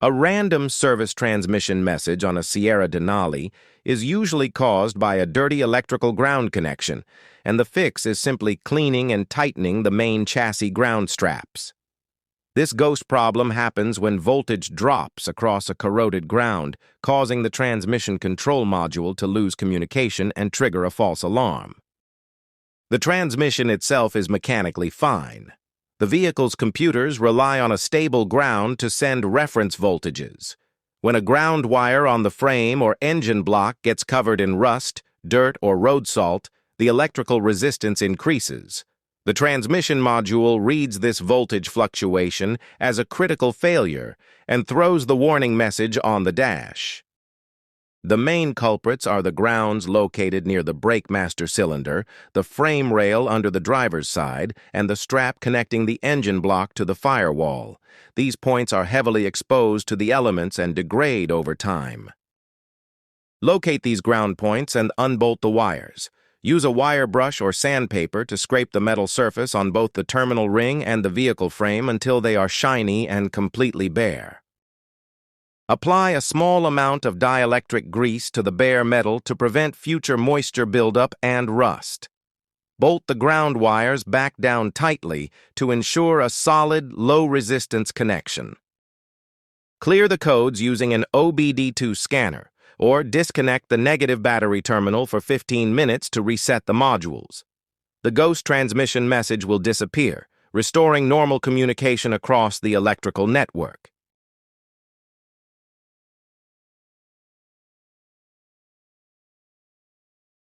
A random service transmission message on a Sierra Denali is usually caused by a dirty electrical ground connection, and the fix is simply cleaning and tightening the main chassis ground straps. This ghost problem happens when voltage drops across a corroded ground, causing the transmission control module to lose communication and trigger a false alarm. The transmission itself is mechanically fine. The vehicle's computers rely on a stable ground to send reference voltages. When a ground wire on the frame or engine block gets covered in rust, dirt, or road salt, the electrical resistance increases. The transmission module reads this voltage fluctuation as a critical failure and throws the warning message on the dash. The main culprits are the grounds located near the brake master cylinder, the frame rail under the driver's side, and the strap connecting the engine block to the firewall. These points are heavily exposed to the elements and degrade over time. Locate these ground points and unbolt the wires. Use a wire brush or sandpaper to scrape the metal surface on both the terminal ring and the vehicle frame until they are shiny and completely bare. Apply a small amount of dielectric grease to the bare metal to prevent future moisture buildup and rust. Bolt the ground wires back down tightly to ensure a solid, low-resistance connection. Clear the codes using an OBD2 scanner, or disconnect the negative battery terminal for 15 minutes to reset the modules. The ghost transmission message will disappear, restoring normal communication across the electrical network.